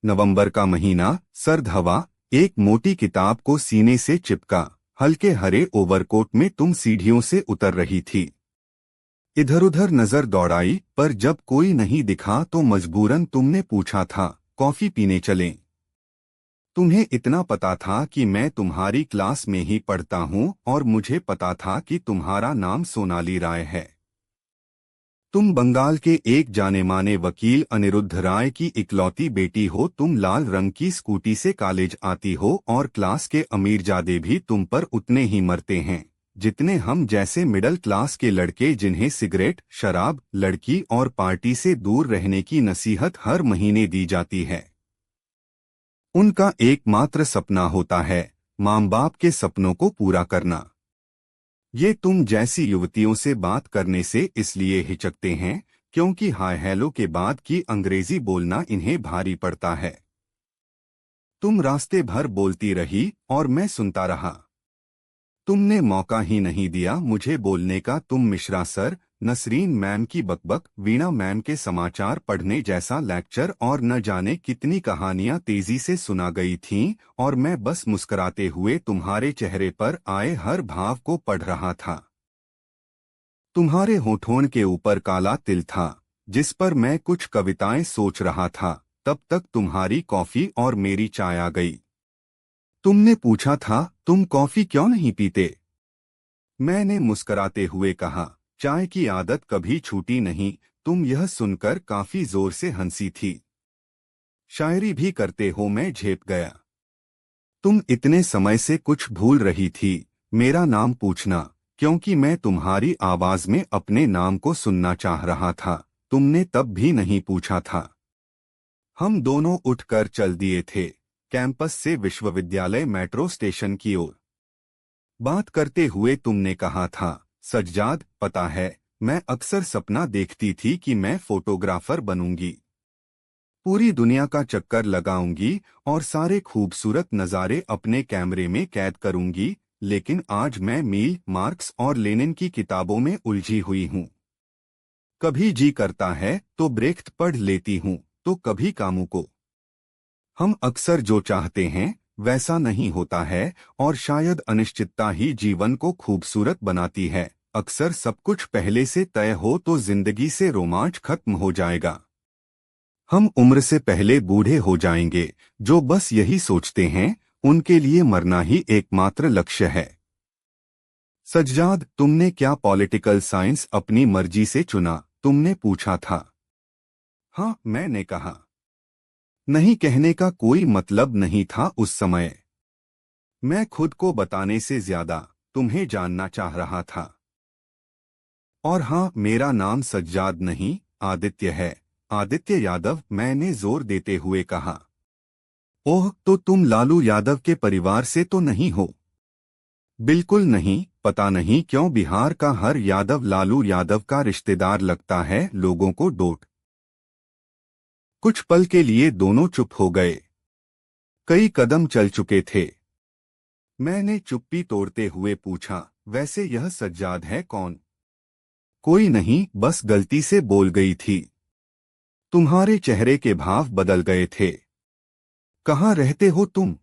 नवंबर का महीना, सर्द हवा, एक मोटी किताब को सीने से चिपका, हल्के हरे ओवरकोट में तुम सीढ़ियों से उतर रही थी। इधर उधर नजर दौड़ाई, पर जब कोई नहीं दिखा तो मजबूरन तुमने पूछा था, कॉफी पीने चलें? तुम्हें इतना पता था कि मैं तुम्हारी क्लास में ही पढ़ता हूँ और मुझे पता था कि तुम्हारा नाम सोनाली राय है। तुम बंगाल के एक जाने माने वकील अनिरुद्ध राय की इकलौती बेटी हो। तुम लाल रंग की स्कूटी से कॉलेज आती हो और क्लास के अमीरजादे भी तुम पर उतने ही मरते हैं जितने हम जैसे मिडिल क्लास के लड़के, जिन्हें सिगरेट, शराब, लड़की और पार्टी से दूर रहने की नसीहत हर महीने दी जाती है। उनका एकमात्र सपना होता है माँ बाप के सपनों को पूरा करना। ये तुम जैसी युवतियों से बात करने से इसलिए हिचकते हैं क्योंकि हाय हेलो के बाद की अंग्रेजी बोलना इन्हें भारी पड़ता है। तुम रास्ते भर बोलती रही और मैं सुनता रहा। तुमने मौका ही नहीं दिया मुझे बोलने का। तुम मिश्रा सर, नसरीन मैम की बकबक, वीणा मैम के समाचार पढ़ने जैसा लेक्चर और न जाने कितनी कहानियां तेजी से सुना गई थीं और मैं बस मुस्कुराते हुए तुम्हारे चेहरे पर आए हर भाव को पढ़ रहा था। तुम्हारे होठों के ऊपर काला तिल था जिस पर मैं कुछ कविताएं सोच रहा था। तब तक तुम्हारी कॉफी और मेरी चाय आ गई। तुमने पूछा था, तुम कॉफी क्यों नहीं पीते? मैंने मुस्कराते हुए कहा, चाय की आदत कभी छूटी नहीं। तुम यह सुनकर काफी जोर से हंसी थी। शायरी भी करते हो? मैं झेप गया। तुम इतने समय से कुछ भूल रही थी, मेरा नाम पूछना, क्योंकि मैं तुम्हारी आवाज में अपने नाम को सुनना चाह रहा था। तुमने तब भी नहीं पूछा था। हम दोनों उठकर चल दिए थे, कैंपस से विश्वविद्यालय मेट्रो स्टेशन की ओर। बात करते हुए तुमने कहा था, सज्जाद, पता है, मैं अक्सर सपना देखती थी कि मैं फोटोग्राफर बनूंगी, पूरी दुनिया का चक्कर लगाऊंगी और सारे खूबसूरत नज़ारे अपने कैमरे में कैद करूंगी। लेकिन आज मैं मील, मार्क्स और लेनिन की किताबों में उलझी हुई हूँ। कभी जी करता है तो ब्रेख्त पढ़ लेती हूँ, तो कभी कामू को। हम अक्सर जो चाहते हैं वैसा नहीं होता है और शायद अनिश्चितता ही जीवन को खूबसूरत बनाती है। अक्सर सब कुछ पहले से तय हो तो जिंदगी से रोमांच खत्म हो जाएगा। हम उम्र से पहले बूढ़े हो जाएंगे। जो बस यही सोचते हैं उनके लिए मरना ही एकमात्र लक्ष्य है। सज्जाद, तुमने क्या पॉलिटिकल साइंस अपनी मर्जी से चुना? तुमने पूछा था। हाँ, मैंने कहा। नहीं कहने का कोई मतलब नहीं था उस समय। मैं खुद को बताने से ज्यादा तुम्हें जानना चाह रहा था। और हाँ, मेरा नाम सज्जाद नहीं, आदित्य है, आदित्य यादव, मैंने जोर देते हुए कहा। ओह, तो तुम लालू यादव के परिवार से तो नहीं हो? बिल्कुल नहीं। पता नहीं क्यों बिहार का हर यादव लालू यादव का रिश्तेदार लगता है लोगों को। डोट। कुछ पल के लिए दोनों चुप हो गए। कई कदम चल चुके थे। मैंने चुप्पी तोड़ते हुए पूछा, वैसे यह सज्जाद है कौन? कोई नहीं, बस गलती से बोल गई थी। तुम्हारे चेहरे के भाव बदल गए थे। कहाँ रहते हो तुम?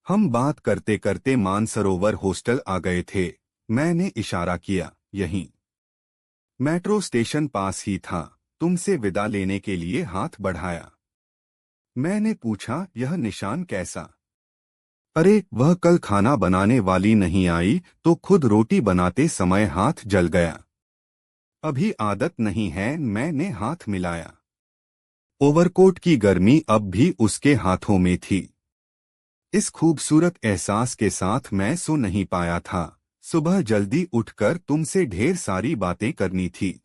हम बात करते करते मानसरोवर हॉस्टल आ गए थे। मैंने इशारा किया, यहीं। मेट्रो स्टेशन पास ही था। तुमसे विदा लेने के लिए हाथ बढ़ाया। मैंने पूछा, यह निशान कैसा? अरे, वह कल खाना बनाने वाली नहीं आई तो खुद रोटी बनाते समय हाथ जल गया। अभी आदत नहीं है। मैंने हाथ मिलाया। ओवरकोट की गर्मी अब भी उसके हाथों में थी। इस खूबसूरत एहसास के साथ मैं सो नहीं पाया था। सुबह जल्दी उठकर तुमसे ढेर सारी बातें करनी थी।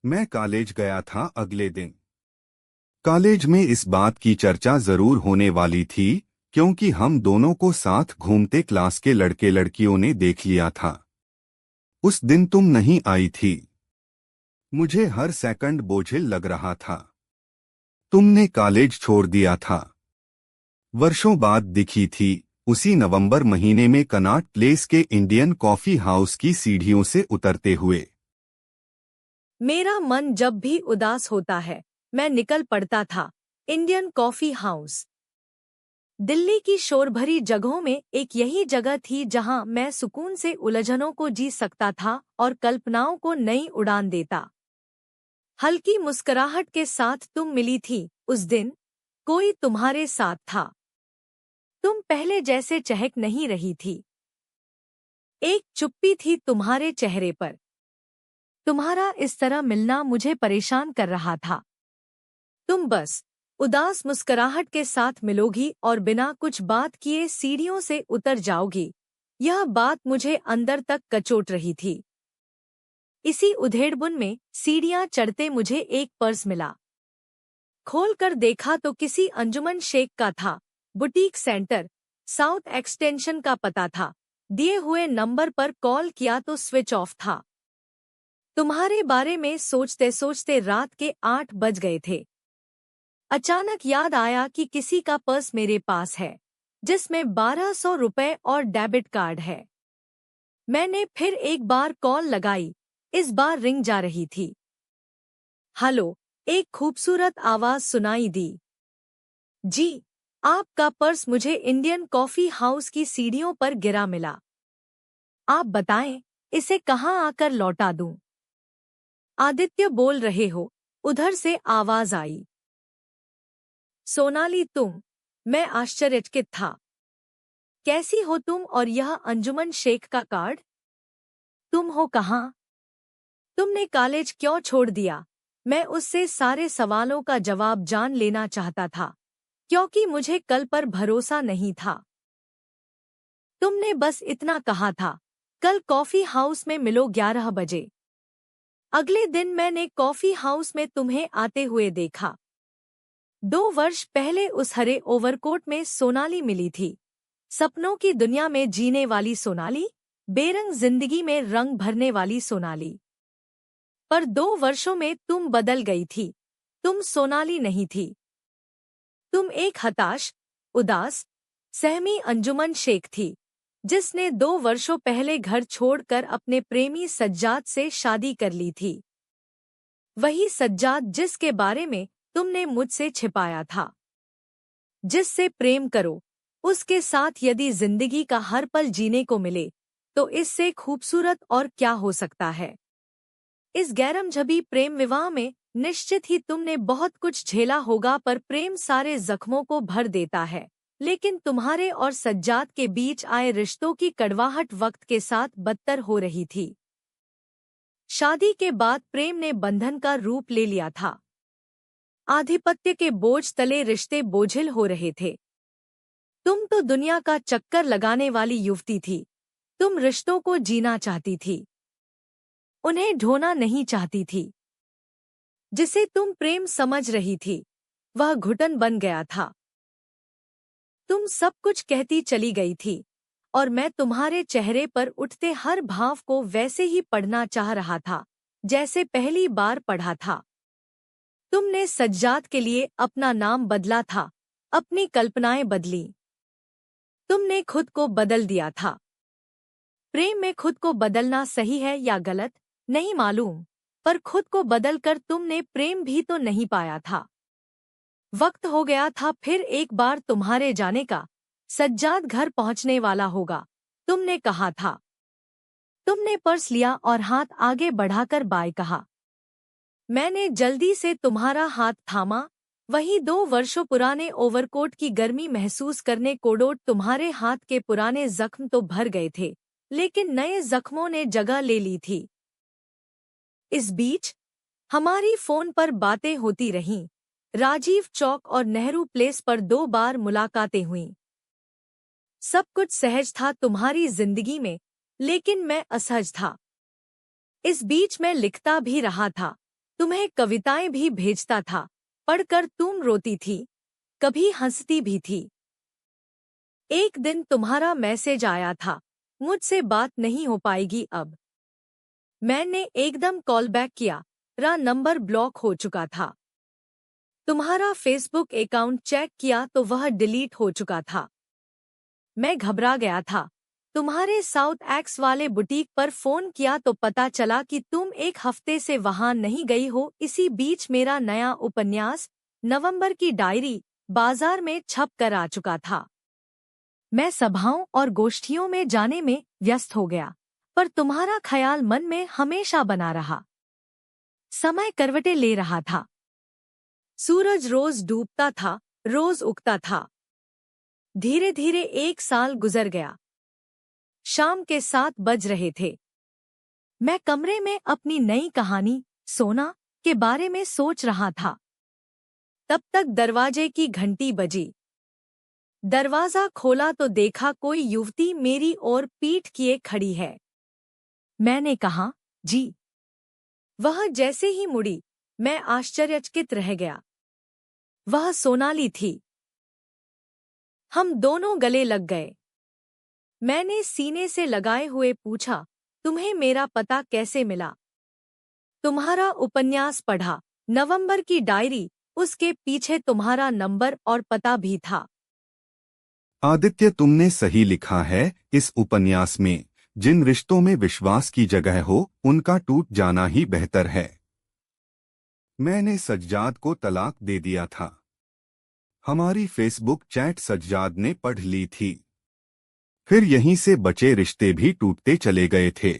मैं कॉलेज गया था अगले दिन। कॉलेज में इस बात की चर्चा जरूर होने वाली थी क्योंकि हम दोनों को साथ घूमते क्लास के लड़के लड़कियों ने देख लिया था। उस दिन तुम नहीं आई थी। मुझे हर सेकंड बोझिल लग रहा था। तुमने कॉलेज छोड़ दिया था। वर्षों बाद दिखी थी, उसी नवंबर महीने में कनॉट प्लेस के इंडियन कॉफी हाउस की सीढ़ियों से उतरते हुए। मेरा मन जब भी उदास होता है मैं निकल पड़ता था। Indian coffee house. दिल्ली की शोरभरी जगहों में एक यही जगह थी जहां मैं सुकून से उलझनों को जी सकता था और कल्पनाओं को नई उड़ान देता। हल्की मुस्कुराहट के साथ तुम मिली थी उस दिन। कोई तुम्हारे साथ था। तुम पहले जैसे चहक नहीं रही थी। एक चुप्पी थी तुम्हारे चेहरे पर। तुम्हारा इस तरह मिलना मुझे परेशान कर रहा था। तुम बस उदास मुस्कुराहट के साथ मिलोगी और बिना कुछ बात किए सीढ़ियों से उतर जाओगी। यह बात मुझे अंदर तक कचोट रही थी। इसी उधेड़बुन में सीढ़ियां चढ़ते मुझे एक पर्स मिला। खोलकर देखा तो किसी अंजुमन शेख का था। बुटीक सेंटर, साउथ एक्सटेंशन का पता था। दिए हुए नंबर पर कॉल किया तो स्विच ऑफ था। तुम्हारे बारे में सोचते सोचते रात के 8 बज गए थे। अचानक याद आया कि किसी का पर्स मेरे पास है जिसमें 1200 रुपए और डेबिट कार्ड है। मैंने फिर एक बार कॉल लगाई। इस बार रिंग जा रही थी। हेलो, एक खूबसूरत आवाज सुनाई दी। जी, आपका पर्स मुझे इंडियन कॉफी हाउस की सीढ़ियों पर गिरा मिला। आप बताएं, इसे कहाँ आकर लौटा दूं? आदित्य बोल रहे हो? उधर से आवाज आई। सोनाली तुम? मैं आश्चर्यचकित था। कैसी हो तुम और यह अंजुमन शेख का कार्ड? तुम हो कहाँ? तुमने कॉलेज क्यों छोड़ दिया? मैं उससे सारे सवालों का जवाब जान लेना चाहता था क्योंकि मुझे कल पर भरोसा नहीं था। तुमने बस इतना कहा था, कल कॉफी हाउस में मिलो 11 बजे। अगले दिन मैंने कॉफी हाउस में तुम्हें आते हुए देखा। 2 वर्ष पहले उस हरे ओवरकोट में सोनाली मिली थी। सपनों की दुनिया में जीने वाली सोनाली, बेरंग जिंदगी में रंग भरने वाली सोनाली। पर 2 वर्षों में तुम बदल गई थी। तुम सोनाली नहीं थी। तुम एक हताश, उदास, सहमी अंजुमन शेख थी जिसने 2 वर्षों पहले घर छोड़कर अपने प्रेमी सज्जाद से शादी कर ली थी। वही सज्जाद जिसके बारे में तुमने मुझसे छिपाया था। जिससे प्रेम करो, उसके साथ यदि जिंदगी का हर पल जीने को मिले तो इससे खूबसूरत और क्या हो सकता है। इस गैरमजबी प्रेम विवाह में निश्चित ही तुमने बहुत कुछ झेला होगा, पर प्रेम सारे जख्मों को भर देता है। लेकिन तुम्हारे और सज्जाद के बीच आए रिश्तों की कड़वाहट वक्त के साथ बदतर हो रही थी। शादी के बाद प्रेम ने बंधन का रूप ले लिया था। आधिपत्य के बोझ तले रिश्ते बोझिल हो रहे थे। तुम तो दुनिया का चक्कर लगाने वाली युवती थी। तुम रिश्तों को जीना चाहती थी, उन्हें ढोना नहीं चाहती थी। जिसे तुम प्रेम समझ रही थी वह घुटन बन गया था। तुम सब कुछ कहती चली गई थी और मैं तुम्हारे चेहरे पर उठते हर भाव को वैसे ही पढ़ना चाह रहा था जैसे पहली बार पढ़ा था। तुमने सज्जाद के लिए अपना नाम बदला था, अपनी कल्पनाएं बदली। तुमने खुद को बदल दिया था। प्रेम में खुद को बदलना सही है या गलत नहीं मालूम, पर खुद को बदलकर तुमने प्रेम भी तो नहीं पाया था। वक्त हो गया था फिर एक बार तुम्हारे जाने का। सज्जाद घर पहुंचने वाला होगा, तुमने कहा था। तुमने पर्स लिया और हाथ आगे बढ़ाकर बाय कहा। मैंने जल्दी से तुम्हारा हाथ थामा। वही 2 वर्षों पुराने ओवरकोट की गर्मी महसूस करने कोडोट तुम्हारे हाथ के पुराने जख्म तो भर गए थे, लेकिन नए जख्मों ने जगह ले ली थी। इस बीच हमारी फोन पर बातें होती रहीं। राजीव चौक और नेहरू प्लेस पर 2 बार मुलाकातें हुईं। सब कुछ सहज था तुम्हारी जिंदगी में, लेकिन मैं असहज था। इस बीच मैं लिखता भी रहा था, तुम्हें कविताएं भी भेजता था। पढ़कर तुम रोती थी, कभी हंसती भी थी। एक दिन तुम्हारा मैसेज आया था, मुझसे बात नहीं हो पाएगी अब। मैंने एकदम कॉल बैक किया, नंबर ब्लॉक हो चुका था। तुम्हारा फेसबुक अकाउंट चेक किया तो वह डिलीट हो चुका था। मैं घबरा गया था। तुम्हारे साउथ एक्स वाले बुटीक पर फोन किया तो पता चला कि तुम 1 हफ्ते से वहां नहीं गई हो। इसी बीच मेरा नया उपन्यास नवंबर की डायरी बाजार में छप कर आ चुका था। मैं सभाओं और गोष्ठियों में जाने में व्यस्त हो गया, पर तुम्हारा ख्याल मन में हमेशा बना रहा। समय करवटें ले रहा था। सूरज रोज डूबता था, रोज उगता था। धीरे धीरे 1 साल गुजर गया। शाम के 7 बज रहे थे। मैं कमरे में अपनी नई कहानी सोना के बारे में सोच रहा था। तब तक दरवाजे की घंटी बजी। दरवाजा खोला तो देखा कोई युवती मेरी ओर पीठ किए खड़ी है। मैंने कहा, जी। वह जैसे ही मुड़ी, मैं आश्चर्यचकित रह गया। वह सोनाली थी। हम दोनों गले लग गए। मैंने सीने से लगाए हुए पूछा, तुम्हें मेरा पता कैसे मिला? तुम्हारा उपन्यास पढ़ा, नवंबर की डायरी, उसके पीछे तुम्हारा नंबर और पता भी था। आदित्य, तुमने सही लिखा है। इस उपन्यास में जिन रिश्तों में विश्वास की जगह हो, उनका टूट जाना ही बेहतर है। मैंने सज्जाद को तलाक दे दिया था। हमारी फेसबुक चैट सज्जाद ने पढ़ ली थी। फिर यहीं से बचे रिश्ते भी टूटते चले गए थे।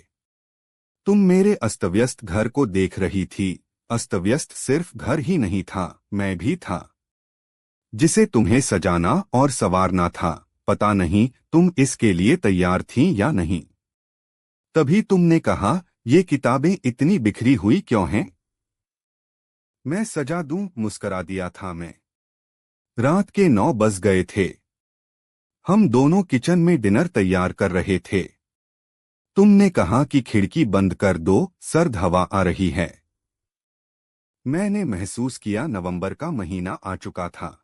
तुम मेरे अस्तव्यस्त घर को देख रही थी। अस्तव्यस्त सिर्फ घर ही नहीं था, मैं भी था, जिसे तुम्हें सजाना और संवारना था। पता नहीं तुम इसके लिए तैयार थीं या नहीं। तभी तुमने कहा, ये किताबें इतनी बिखरी हुई क्यों हैं? मैं सजा दूं, मुस्करा दिया था मैं। रात के 9 बज गए थे। हम दोनों किचन में डिनर तैयार कर रहे थे। तुमने कहा कि खिड़की बंद कर दो, सर्द हवा आ रही है। मैंने महसूस किया नवंबर का महीना आ चुका था।